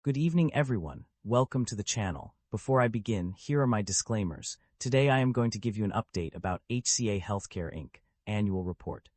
Good evening, everyone. Welcome to the channel. Before I begin, here are my disclaimers. Today I am going to give you an update about Hca Healthcare Inc. Annual Report.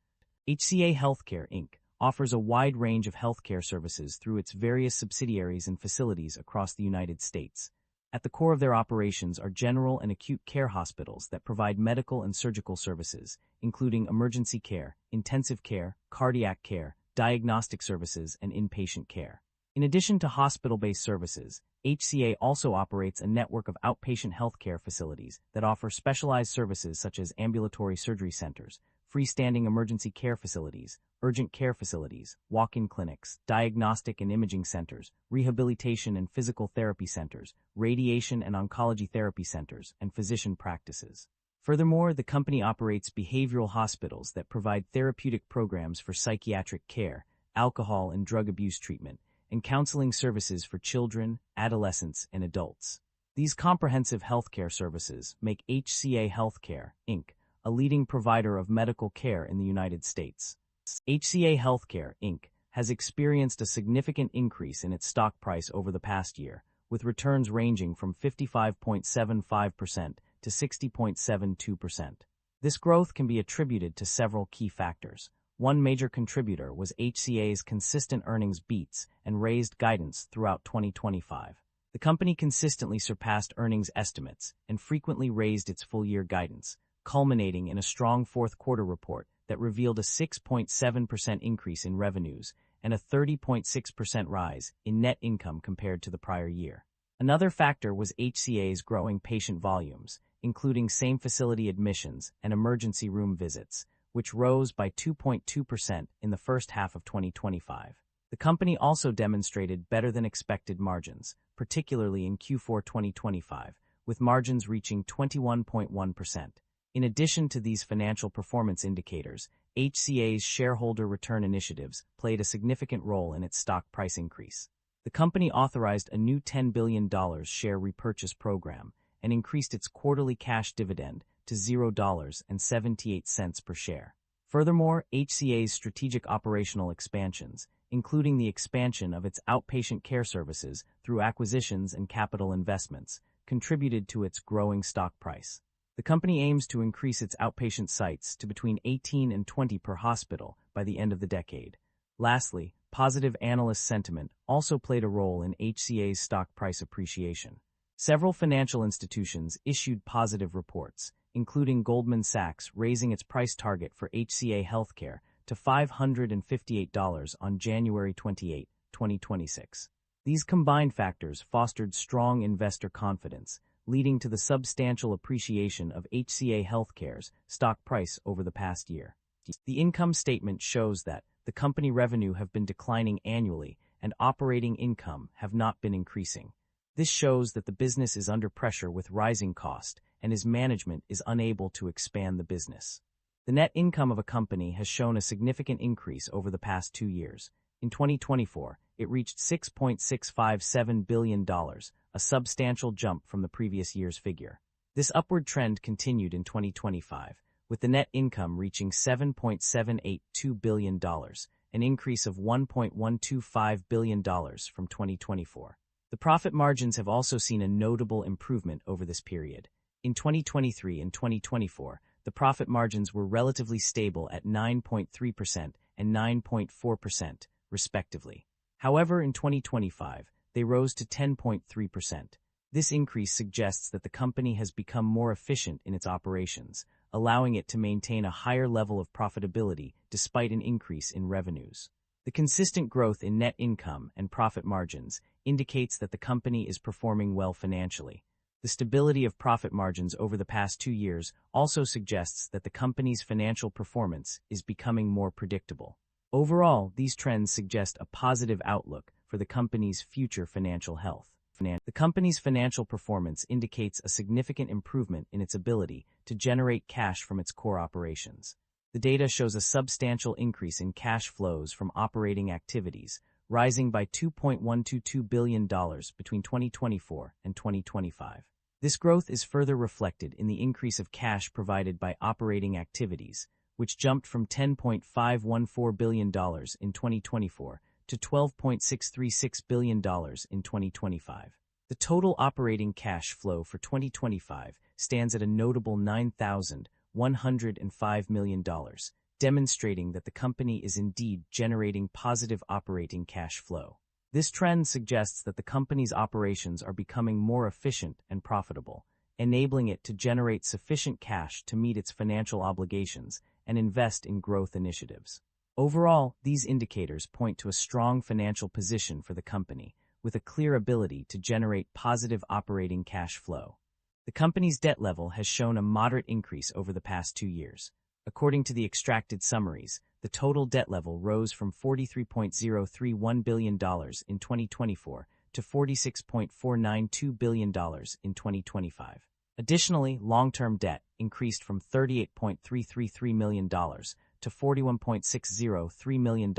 Hca Healthcare Inc. offers a wide range of healthcare services through its various subsidiaries and facilities across the United States. At the core of their operations are general and acute care hospitals that provide medical and surgical services, including emergency care, intensive care, cardiac care, diagnostic services, and inpatient care. In addition to hospital-based services, HCA also operates a network of outpatient healthcare facilities that offer specialized services such as ambulatory surgery centers, freestanding emergency care facilities, urgent care facilities, walk-in clinics, diagnostic and imaging centers, rehabilitation and physical therapy centers, radiation and oncology therapy centers, and physician practices. Furthermore, the company operates behavioral hospitals that provide therapeutic programs for psychiatric care, alcohol and drug abuse treatment, and counseling services for children, adolescents, and adults. These comprehensive healthcare services make Hca Healthcare, Inc. a leading provider of medical care in the United States. Hca Healthcare, Inc. has experienced a significant increase in its stock price over the past year, with returns ranging from 55.75% to 60.72%. This growth can be attributed to several key factors. One major contributor was HCA's consistent earnings beats and raised guidance throughout 2025. The company consistently surpassed earnings estimates and frequently raised its full-year guidance, culminating in a strong fourth-quarter report that revealed a 6.7% increase in revenues and a 30.6% rise in net income compared to the prior year. Another factor was HCA's growing patient volumes, including same-facility admissions and emergency room visits, which rose by 2.2% in the first half of 2025. The company also demonstrated better-than-expected margins, particularly in Q4 2025, with margins reaching 21.1%. In addition to these financial performance indicators, HCA's shareholder return initiatives played a significant role in its stock price increase. The company authorized a new $10 billion share repurchase program and increased its quarterly cash dividend to $0.78 per share. Furthermore, HCA's strategic operational expansions, including the expansion of its outpatient care services through acquisitions and capital investments, contributed to its growing stock price. The company aims to increase its outpatient sites to between 18 and 20 per hospital by the end of the decade. Lastly, positive analyst sentiment also played a role in HCA's stock price appreciation. Several financial institutions issued positive reports, including Goldman Sachs raising its price target for Hca Healthcare to $558 on January 28, 2026. These combined factors fostered strong investor confidence, leading to the substantial appreciation of Hca Healthcare's stock price over the past year. The income statement shows that the company revenue have been declining annually and operating income have not been increasing. This shows that the business is under pressure with rising cost and its management is unable to expand the business. The net income of a company has shown a significant increase over the past 2 years. In 2024, it reached $6.657 billion, a substantial jump from the previous year's figure. This upward trend continued in 2025, with the net income reaching $7.782 billion, an increase of $1.125 billion from 2024. The profit margins have also seen a notable improvement over this period. In 2023 and 2024, the profit margins were relatively stable at 9.3% and 9.4%, respectively. However, in 2025, they rose to 10.3%. This increase suggests that the company has become more efficient in its operations, allowing it to maintain a higher level of profitability despite an increase in revenues. The consistent growth in net income and profit margins indicates that the company is performing well financially. The stability of profit margins over the past 2 years also suggests that the company's financial performance is becoming more predictable. Overall, these trends suggest a positive outlook for the company's future financial health. The company's financial performance indicates a significant improvement in its ability to generate cash from its core operations. The data shows a substantial increase in cash flows from operating activities, rising by $2.122 billion between 2024 and 2025. This growth is further reflected in the increase of cash provided by operating activities, which jumped from $10.514 billion in 2024 to $12.636 billion in 2025. The total operating cash flow for 2025 stands at a notable $9,105 million, demonstrating that the company is indeed generating positive operating cash flow. This trend suggests that the company's operations are becoming more efficient and profitable, enabling it to generate sufficient cash to meet its financial obligations and invest in growth initiatives. Overall, these indicators point to a strong financial position for the company, with a clear ability to generate positive operating cash flow. The company's debt level has shown a moderate increase over the past 2 years. According to the extracted summaries, the total debt level rose from $43.031 billion in 2024 to $46.492 billion in 2025. Additionally, long-term debt increased from $38.333 million to $41.603 million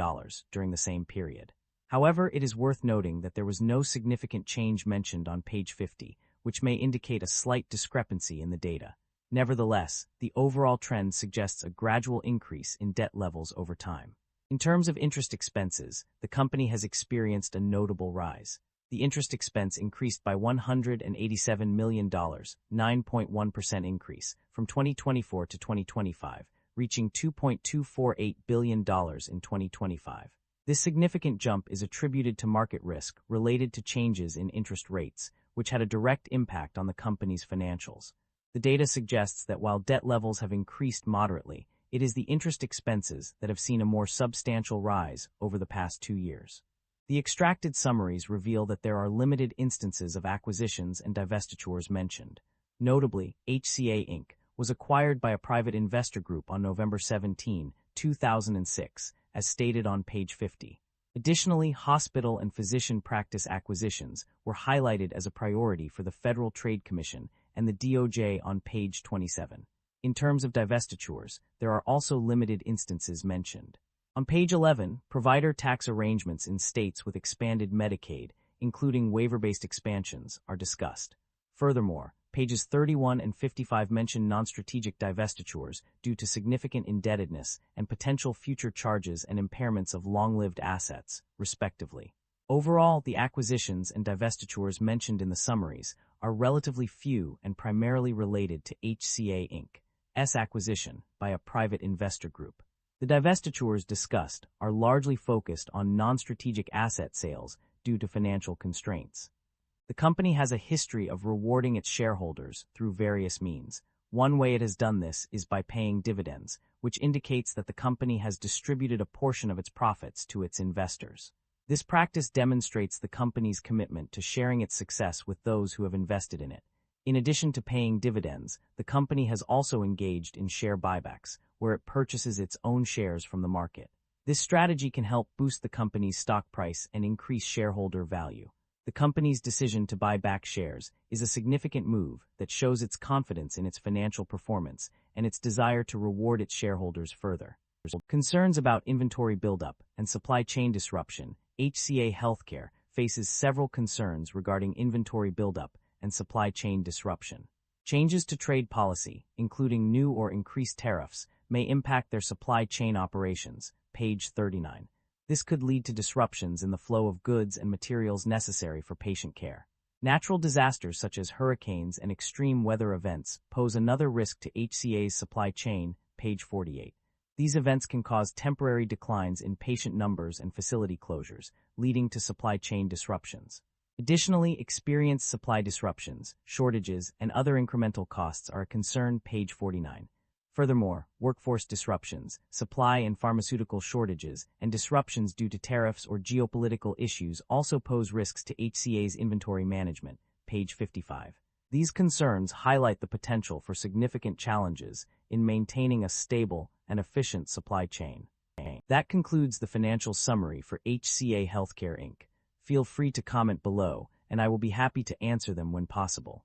during the same period. However, it is worth noting that there was no significant change mentioned on page 50, which may indicate a slight discrepancy in the data. Nevertheless, the overall trend suggests a gradual increase in debt levels over time. In terms of interest expenses, the company has experienced a notable rise. The interest expense increased by $187 million, 9.1% increase, from 2024 to 2025, reaching $2.248 billion in 2025. This significant jump is attributed to market risk related to changes in interest rates, which had a direct impact on the company's financials. The data suggests that while debt levels have increased moderately, it is the interest expenses that have seen a more substantial rise over the past 2 years. The extracted summaries reveal that there are limited instances of acquisitions and divestitures mentioned. Notably, Hca Inc. was acquired by a private investor group on November 17, 2006, as stated on page 50. Additionally, hospital and physician practice acquisitions were highlighted as a priority for the Federal Trade Commission and the DOJ on page 27. In terms of divestitures, there are also limited instances mentioned. On page 11, provider tax arrangements in states with expanded Medicaid, including waiver-based expansions, are discussed. Furthermore, pages 31 and 55 mention non-strategic divestitures due to significant indebtedness and potential future charges and impairments of long-lived assets, respectively. Overall, the acquisitions and divestitures mentioned in the summaries are relatively few and primarily related to Hca Inc.'s acquisition by a private investor group. The divestitures discussed are largely focused on non-strategic asset sales due to financial constraints. The company has a history of rewarding its shareholders through various means. One way it has done this is by paying dividends, which indicates that the company has distributed a portion of its profits to its investors. This practice demonstrates the company's commitment to sharing its success with those who have invested in it. In addition to paying dividends, the company has also engaged in share buybacks, where it purchases its own shares from the market. This strategy can help boost the company's stock price and increase shareholder value. The company's decision to buy back shares is a significant move that shows its confidence in its financial performance and its desire to reward its shareholders further. Concerns about inventory buildup and supply chain disruption. Hca Healthcare faces several concerns regarding inventory buildup and supply chain disruption. Changes to trade policy, including new or increased tariffs, may impact their supply chain operations. Page 39. This could lead to disruptions in the flow of goods and materials necessary for patient care. Natural disasters such as hurricanes and extreme weather events pose another risk to Hca's supply chain. Page 48. These events can cause temporary declines in patient numbers and facility closures, leading to supply chain disruptions. Additionally, experienced supply disruptions, shortages, and other incremental costs are a concern. Page 49. Furthermore, workforce disruptions, supply and pharmaceutical shortages, and disruptions due to tariffs or geopolitical issues also pose risks to Hca's inventory management. Page 55. These concerns highlight the potential for significant challenges in maintaining a stable and efficient supply chain. That concludes the financial summary for Hca Healthcare Inc. Feel free to comment below, and I will be happy to answer them when possible.